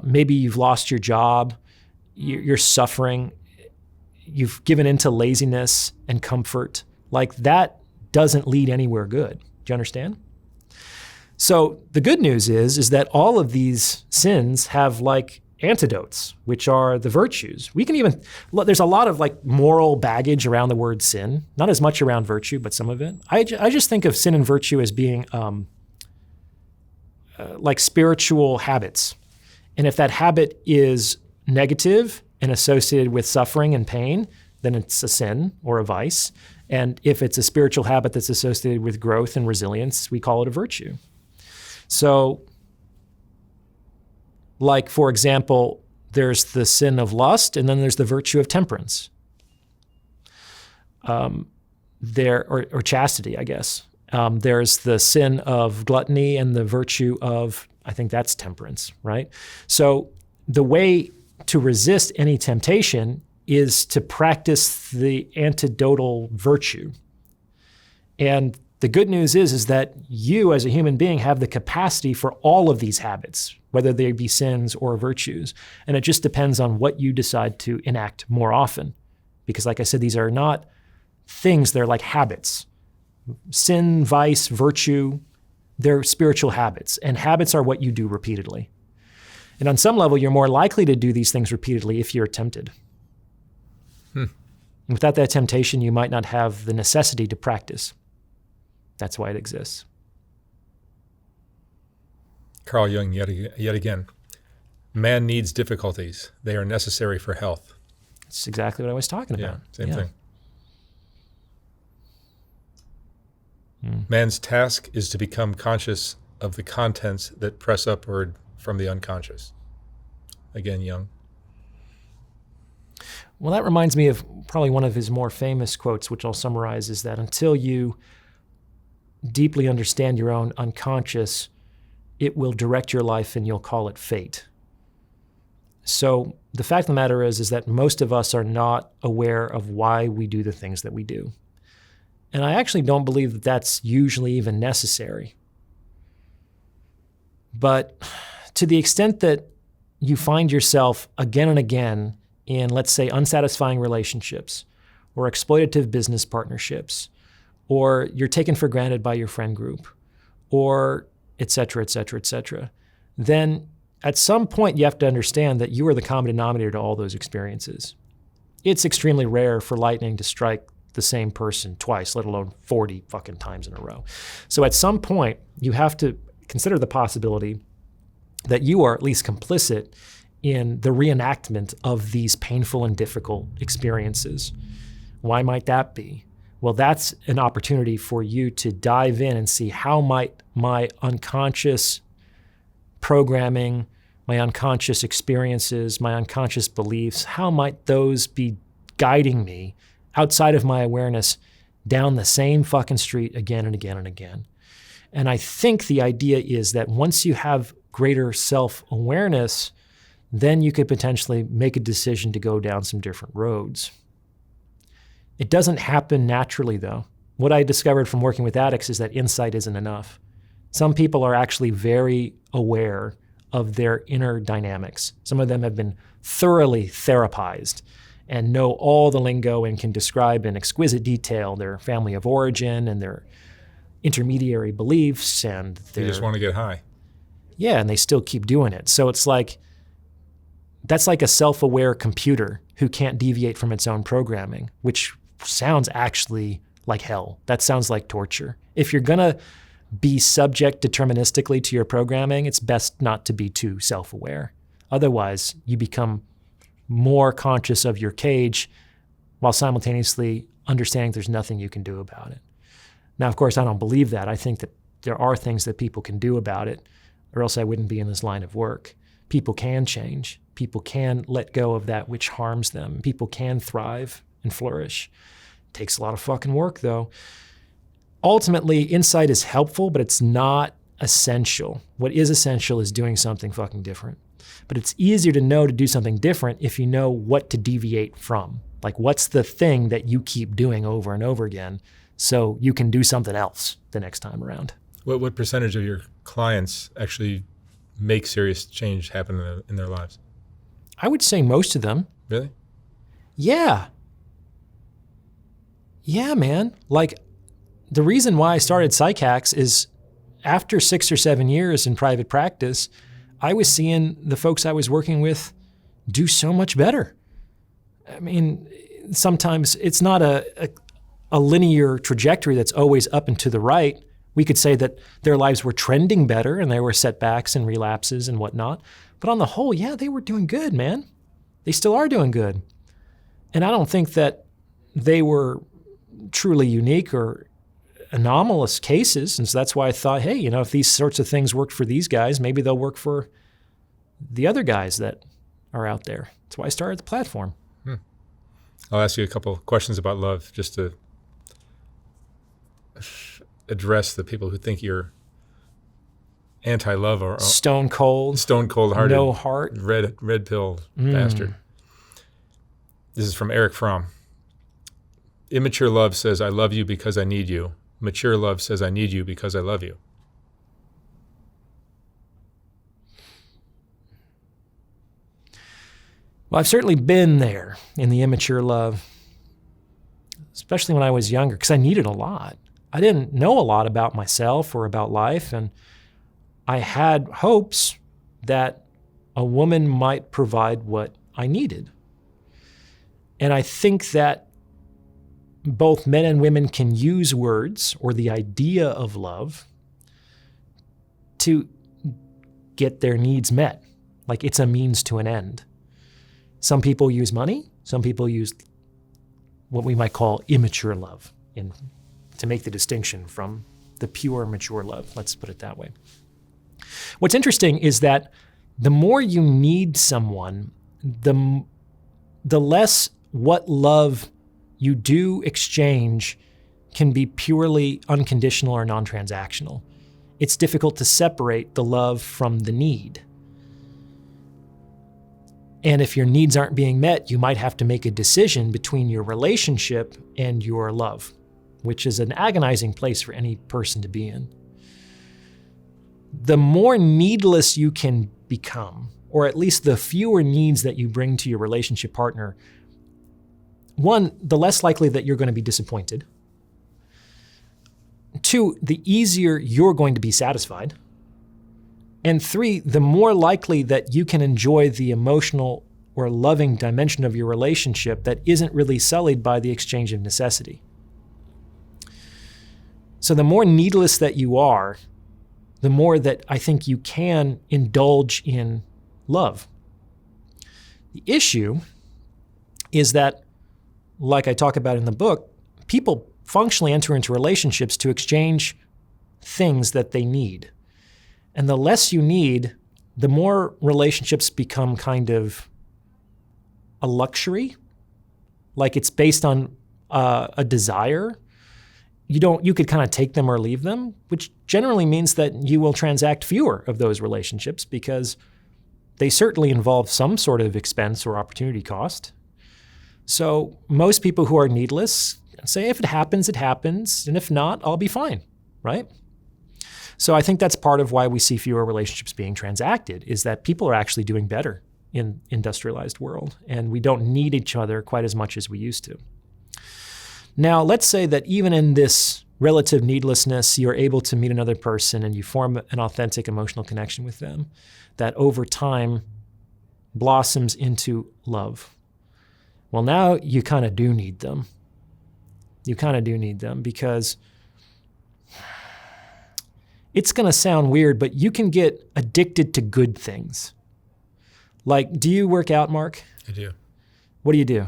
Maybe you've lost your job. You're suffering. You've given into laziness and comfort. Like, that doesn't lead anywhere good. Do you understand? So the good news is that all of these sins have like antidotes, which are the virtues. There's a lot of like moral baggage around the word sin, not as much around virtue, but some of it. I just think of sin and virtue as being like spiritual habits. And if that habit is negative and associated with suffering and pain, then it's a sin or a vice. And if it's a spiritual habit that's associated with growth and resilience, we call it a virtue. So, like, for example, there's the sin of lust, and then there's the virtue of temperance. Or chastity, I guess. There's the sin of gluttony and the virtue of, I think that's temperance, right? So the way to resist any temptation is to practice the antidotal virtue. And the good news is that you as a human being have the capacity for all of these habits, whether they be sins or virtues. And it just depends on what you decide to enact more often. Because like I said, these are not things, they're like habits. Sin, vice, virtue, they're spiritual habits. And habits are what you do repeatedly. And on some level, you're more likely to do these things repeatedly if you're tempted. And without that temptation, you might not have the necessity to practice. That's why it exists. Carl Jung, yet again. Man needs difficulties. They are necessary for health. That's exactly what I was talking about. Same thing. Man's task is to become conscious of the contents that press upward from the unconscious. Again, Jung. Well, that reminds me of probably one of his more famous quotes, which I'll summarize, is that until you deeply understand your own unconscious, it will direct your life and you'll call it fate. So the fact of the matter is that most of us are not aware of why we do the things that we do. And I actually don't believe that that's usually even necessary. But to the extent that you find yourself again and again in, let's say, unsatisfying relationships or exploitative business partnerships, or you're taken for granted by your friend group, or et cetera, et cetera, et cetera, then at some point you have to understand that you are the common denominator to all those experiences. It's extremely rare for lightning to strike the same person twice, let alone 40 fucking times in a row. So at some point, you have to consider the possibility that you are at least complicit in the reenactment of these painful and difficult experiences. Why might that be? Well, that's an opportunity for you to dive in and see how might my unconscious programming, my unconscious experiences, my unconscious beliefs, how might those be guiding me outside of my awareness down the same fucking street again and again and again. And I think the idea is that once you have greater self-awareness, then you could potentially make a decision to go down some different roads. It doesn't happen naturally, though. What I discovered from working with addicts is that insight isn't enough. Some people are actually very aware of their inner dynamics. Some of them have been thoroughly therapized and know all the lingo and can describe in exquisite detail their family of origin and their intermediary beliefs and their... They just want to get high. Yeah, and they still keep doing it. So it's like, that's like a self-aware computer who can't deviate from its own programming, which sounds actually like hell. That sounds like torture. If you're gonna be subject deterministically to your programming, it's best not to be too self-aware. Otherwise, you become more conscious of your cage while simultaneously understanding there's nothing you can do about it. Now, of course, I don't believe that. I think that there are things that people can do about it, or else I wouldn't be in this line of work. People can change. People can let go of that which harms them. People can thrive and flourish. It takes a lot of fucking work, though. Ultimately, insight is helpful, but it's not essential. What is essential is doing something fucking different. But it's easier to know to do something different if you know what to deviate from. Like, what's the thing that you keep doing over and over again so you can do something else the next time around? What percentage of your clients actually make serious change happen in their lives? I would say most of them. Really? Yeah. Yeah, man. Like, the reason why I started PsycHacks is after 6 or 7 years in private practice, I was seeing the folks I was working with do so much better. I mean, sometimes it's not a linear trajectory that's always up and to the right. We could say that their lives were trending better and there were setbacks and relapses and whatnot. But on the whole, yeah, they were doing good, man. They still are doing good. And I don't think that they were truly unique or anomalous cases. And so that's why I thought, hey, if these sorts of things worked for these guys, maybe they'll work for the other guys that are out there. That's why I started the platform. I'll ask you a couple of questions about love just to address the people who think you're anti-love or stone cold-hearted, no heart, red pill bastard. This is from Eric Fromm. Immature love says, I love you because I need you. Mature love says, I need you because I love you. Well, I've certainly been there in the immature love, especially when I was younger, because I needed a lot. I didn't know a lot about myself or about life, and I had hopes that a woman might provide what I needed. And I think that both men and women can use words or the idea of love to get their needs met. Like, it's a means to an end. Some people use money. Some people use what we might call immature love to make the distinction from the pure mature love. Let's put it that way. What's interesting is that the more you need someone, the less what love you do exchange can be purely unconditional or non-transactional. it's difficult to separate the love from the need. And if your needs aren't being met, you might have to make a decision between your relationship and your love, which is an agonizing place for any person to be in. The more needless you can become, or at least the fewer needs that you bring to your relationship partner, one, the less likely that you're going to be disappointed. Two, the easier you're going to be satisfied. And three, the more likely that you can enjoy the emotional or loving dimension of your relationship that isn't really sullied by the exchange of necessity. So the more needless that you are, the more that I think you can indulge in love. The issue is that, like I talk about in the book, people functionally enter into relationships to exchange things that they need. And the less you need, the more relationships become kind of a luxury. Like it's based on a desire. You could kind of take them or leave them, which generally means that you will transact fewer of those relationships because they certainly involve some sort of expense or opportunity cost. So most people who are needless say, if it happens, it happens. And if not, I'll be fine, right? So I think that's part of why we see fewer relationships being transacted, is that people are actually doing better in industrialized world, and we don't need each other quite as much as we used to. Now, let's say that even in this relative needlessness, you're able to meet another person and you form an authentic emotional connection with them that over time blossoms into love. Well, now you kind of do need them. You kind of do need them because it's going to sound weird, but you can get addicted to good things. Like, do you work out, Mark? I do. What do you do?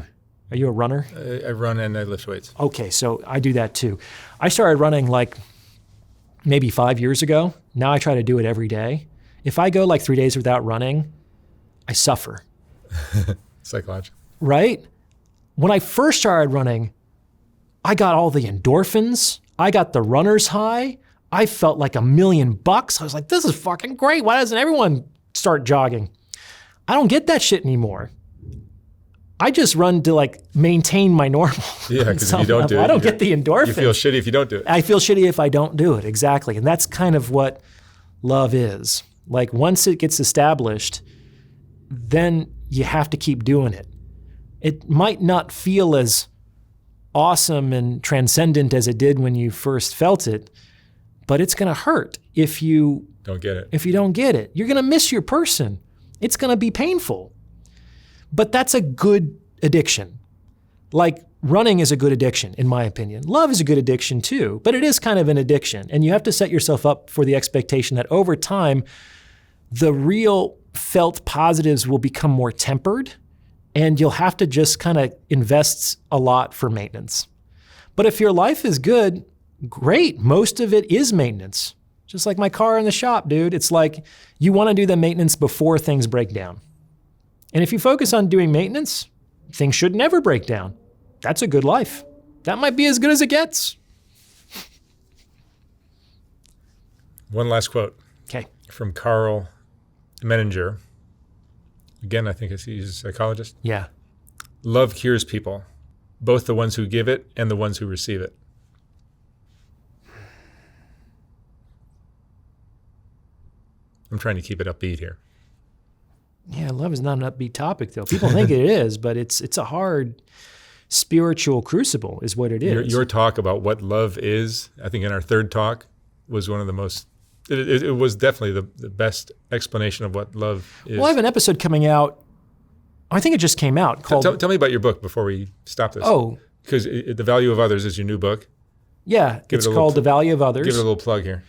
Are you a runner? I run and I lift weights. Okay, so I do that too. I started running like maybe 5 years ago. Now I try to do it every day. If I go like 3 days without running, I suffer. Psychological. Right? When I first started running, I got all the endorphins. I got the runner's high. I felt like $1,000,000. I was like, this is fucking great. Why doesn't everyone start jogging? I don't get that shit anymore. I just run to like maintain my normal. Yeah, because if you don't do it, I don't get the endorphins. You feel shitty if you don't do it. I feel shitty if I don't do it, exactly. And that's kind of what love is. Like once it gets established, then you have to keep doing it. It might not feel as awesome and transcendent as it did when you first felt it, but it's going to hurt if you don't get it. If you don't get it, you're going to miss your person. It's going to be painful. But that's a good addiction. Like running is a good addiction, in my opinion. Love is a good addiction too, but it is kind of an addiction. And you have to set yourself up for the expectation that over time, the real felt positives will become more tempered, and you'll have to just kind of invest a lot for maintenance. But if your life is good, great. Most of it is maintenance. Just like my car in the shop, dude. It's like you want to do the maintenance before things break down. And if you focus on doing maintenance, things should never break down. That's a good life. That might be as good as it gets. One last quote. Okay. From Carl Menninger. Again, I think he's a psychologist. Yeah. Love cures people, both the ones who give it and the ones who receive it. I'm trying to keep it upbeat here. Yeah, love is not an upbeat topic, though. People think it is, but it's a hard spiritual crucible is what it is. Your talk about what love is, I think in our third talk, was one of the most, it was definitely the best explanation of what love is. Well, I have an episode coming out, I think it just came out, called... Tell me about your book before we stop this. Oh. Because The Value of Others is your new book. Yeah, it's called The Value of Others. Give it a little plug here.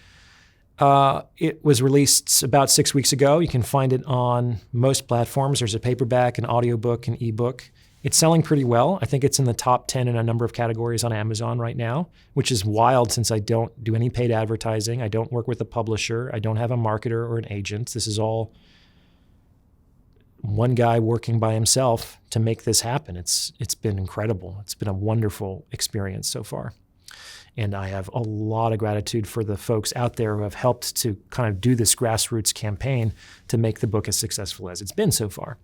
It was released about 6 weeks ago. You can find it on most platforms. There's a paperback, an audiobook, an ebook. It's selling pretty well. I think it's in the top 10 in a number of categories on Amazon right now, which is wild since I don't do any paid advertising. I don't work with a publisher. I don't have a marketer or an agent. This is all one guy working by himself to make this happen. It's been incredible. It's been a wonderful experience so far. And I have a lot of gratitude for the folks out there who have helped to kind of do this grassroots campaign to make the book as successful as it's been so far.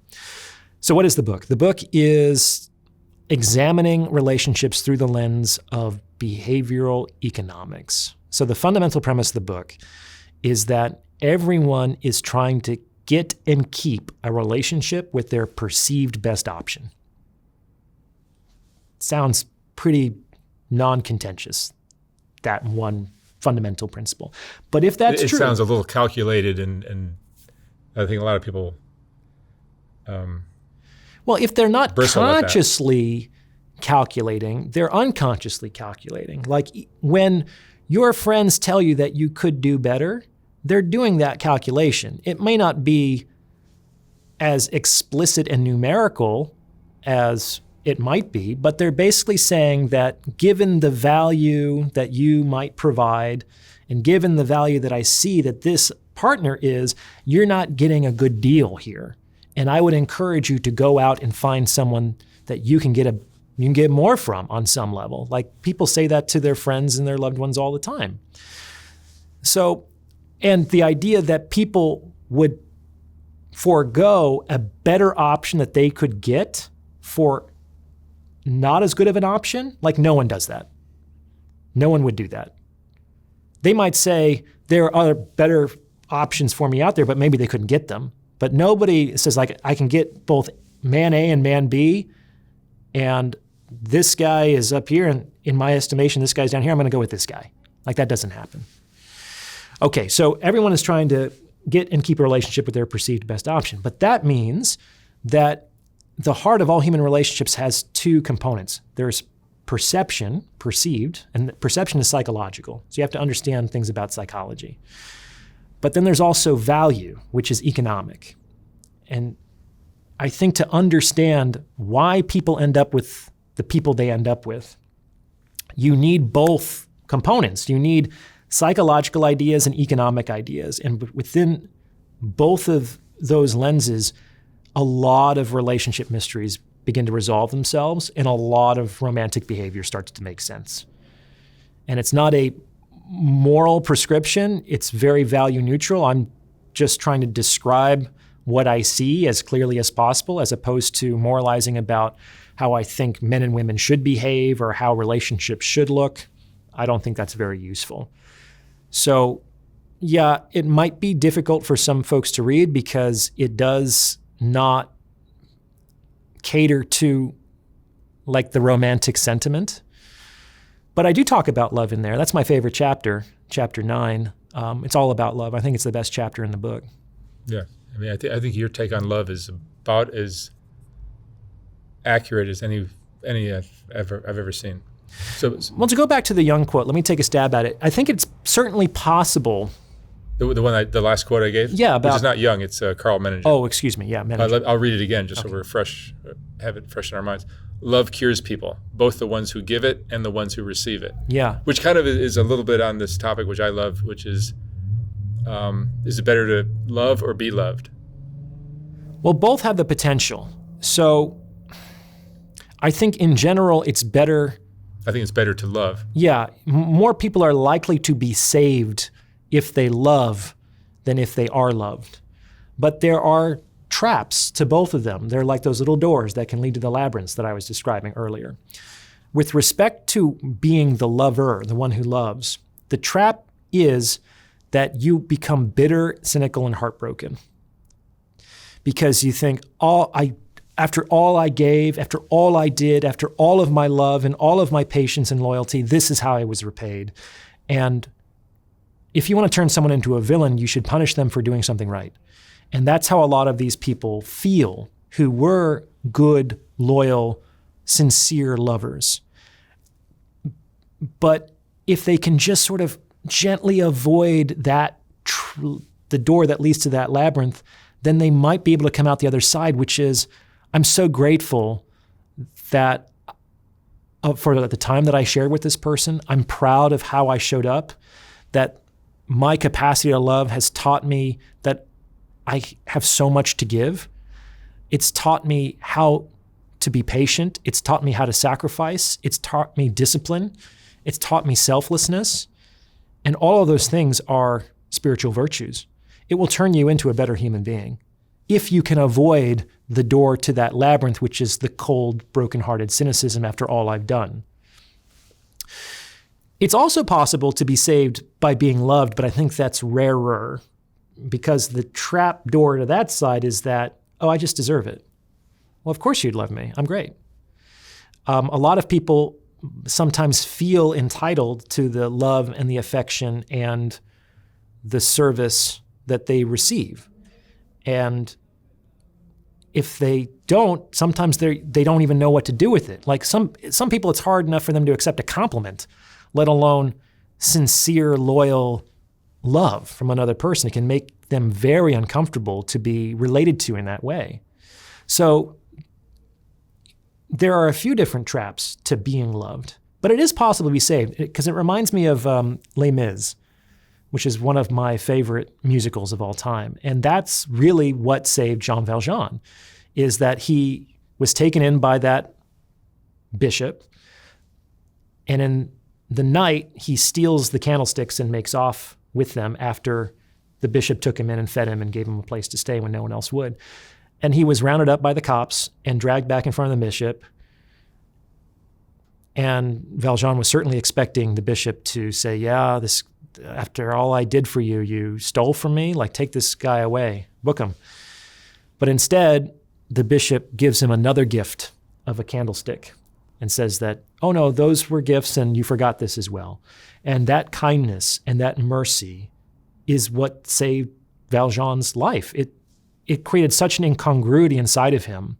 So what is the book? The book is examining relationships through the lens of behavioral economics. So the fundamental premise of the book is that everyone is trying to get and keep a relationship with their perceived best option. Sounds pretty non-contentious, that one fundamental principle. But if that's true... It sounds a little calculated, and I think a lot of people... well, if they're not consciously calculating, they're unconsciously calculating. Like when your friends tell you that you could do better, they're doing that calculation. It may not be as explicit and numerical as it might be, but they're basically saying that given the value that you might provide and given the value that I see that this partner is, you're not getting a good deal here. And I would encourage you to go out and find someone that you can get more from on some level. Like people say that to their friends and their loved ones all the time. So, and the idea that people would forego a better option that they could get for not as good of an option, like no one does that. No one would do that. They might say there are better options for me out there, but maybe they couldn't get them. But nobody says like I can get both man A and man B, and this guy is up here, and in my estimation, this guy's down here. I'm going to go with this guy. Like that doesn't happen. Okay, so everyone is trying to get and keep a relationship with their perceived best option. But that means that the heart of all human relationships has two components. There's perception, perceived, and perception is psychological. So you have to understand things about psychology. But then there's also value, which is economic. And I think to understand why people end up with the people they end up with, you need both components. You need psychological ideas and economic ideas. And within both of those lenses, a lot of relationship mysteries begin to resolve themselves and a lot of romantic behavior starts to make sense. And it's not a moral prescription. It's very value neutral. I'm just trying to describe what I see as clearly as possible, as opposed to moralizing about how I think men and women should behave or how relationships should look. I don't think that's very useful. So yeah, it might be difficult for some folks to read because it does not cater to like the romantic sentiment. But I do talk about love in there. That's my favorite chapter, chapter 9. It's all about love. I think it's the best chapter in the book. Yeah. I mean, I think your take on love is about accurate as any I've ever seen. So, well, to go back to the Jung quote, let me take a stab at it. I think it's certainly possible. The last quote I gave? Yeah, which is not Jung, it's Carl Menninger. Oh, excuse me. Yeah, Menninger. I'll read it again just so we're have it fresh in our minds. Love cures people, both the ones who give it and the ones who receive it. Yeah. Which kind of is a little bit on this topic, which I love, which is it better to love or be loved? Well, both have the potential. So I think in general, it's better. I think it's better to love. Yeah. More people are likely to be saved if they love than if they are loved. But there are traps to both of them. They're like those little doors that can lead to the labyrinths that I was describing earlier. With respect to being the lover, the one who loves, the trap is that you become bitter, cynical, and heartbroken. Because you think, after all I gave, after all I did, after all of my love and all of my patience and loyalty, this is how I was repaid. And if you want to turn someone into a villain, you should punish them for doing something right. And that's how a lot of these people feel who were good, loyal, sincere lovers. But if they can just sort of gently avoid that, the door that leads to that labyrinth, then they might be able to come out the other side, which is, I'm so grateful that for the time that I shared with this person, I'm proud of how I showed up, that my capacity to love has taught me that I have so much to give. It's taught me how to be patient. It's taught me how to sacrifice. It's taught me discipline. It's taught me selflessness. And all of those things are spiritual virtues. It will turn you into a better human being if you can avoid the door to that labyrinth, which is the cold, broken-hearted cynicism after all I've done. It's also possible to be saved by being loved, but I think that's rarer, because the trap door to that side is that, oh, I just deserve it. Well, of course you'd love me. I'm great. A lot of people sometimes feel entitled to the love and the affection and the service that they receive. And if they don't, sometimes they don't even know what to do with it. Like some people, it's hard enough for them to accept a compliment, let alone sincere, loyal love from another person. It can make them very uncomfortable to be related to in that way. So there are a few different traps to being loved, but it is possible to be saved, because it reminds me of Les Mis, which is one of my favorite musicals of all time. And that's really what saved Jean Valjean, is that he was taken in by that bishop, and in the night he steals the candlesticks and makes off with them after the bishop took him in and fed him and gave him a place to stay when no one else would. And he was rounded up by the cops and dragged back in front of the bishop. And Valjean was certainly expecting the bishop to say, yeah, this, after all I did for you, you stole from me? Like, take this guy away, book him. But instead, the bishop gives him another gift of a candlestick and says that, oh no, those were gifts and you forgot this as well. And that kindness and that mercy is what saved Valjean's life. It created such an incongruity inside of him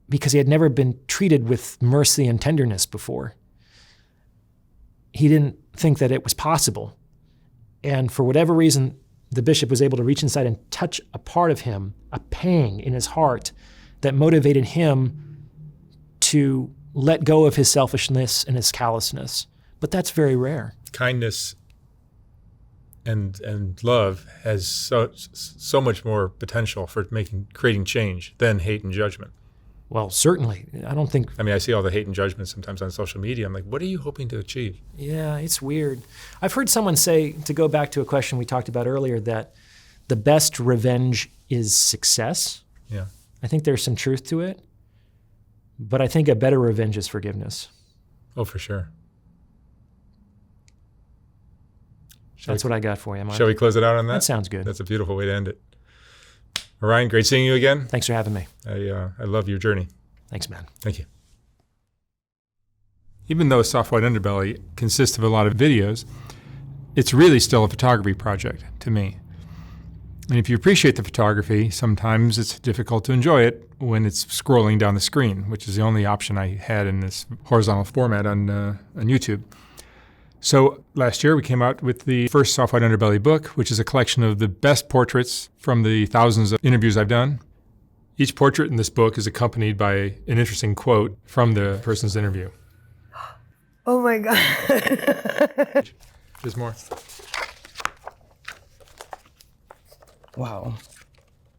because he had never been treated with mercy and tenderness before. He didn't think that it was possible. And for whatever reason, the bishop was able to reach inside and touch a part of him, a pang in his heart that motivated him to let go of his selfishness and his callousness. But that's very rare. Kindness and love has so much more potential for creating change than hate and judgment. Well, certainly. I don't think... I mean, I see all the hate and judgment sometimes on social media. I'm like, what are you hoping to achieve? Yeah, it's weird. I've heard someone say, to go back to a question we talked about earlier, that the best revenge is success. Yeah. I think there's some truth to it. But I think a better revenge is forgiveness. Oh, for sure. That's what I got for you, Mark. Shall we close it out on that? That sounds good. That's a beautiful way to end it. Orion, great seeing you again. Thanks for having me. I love your journey. Thanks, man. Thank you. Even though Soft White Underbelly consists of a lot of videos, it's really still a photography project to me. And if you appreciate the photography, sometimes it's difficult to enjoy it when it's scrolling down the screen, which is the only option I had in this horizontal format on YouTube. So last year we came out with the first Soft White Underbelly book, which is a collection of the best portraits from the thousands of interviews I've done. Each portrait in this book is accompanied by an interesting quote from the person's interview. Oh my God. There's more. Wow.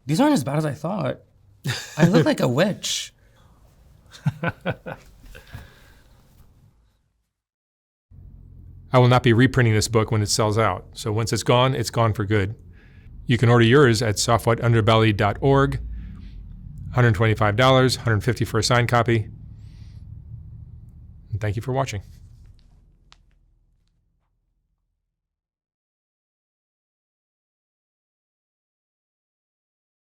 These aren't as bad as I thought. I look like a witch. I will not be reprinting this book when it sells out. So once it's gone for good. You can order yours at softwhiteunderbelly.org. $125, $150 for a signed copy. And thank you for watching.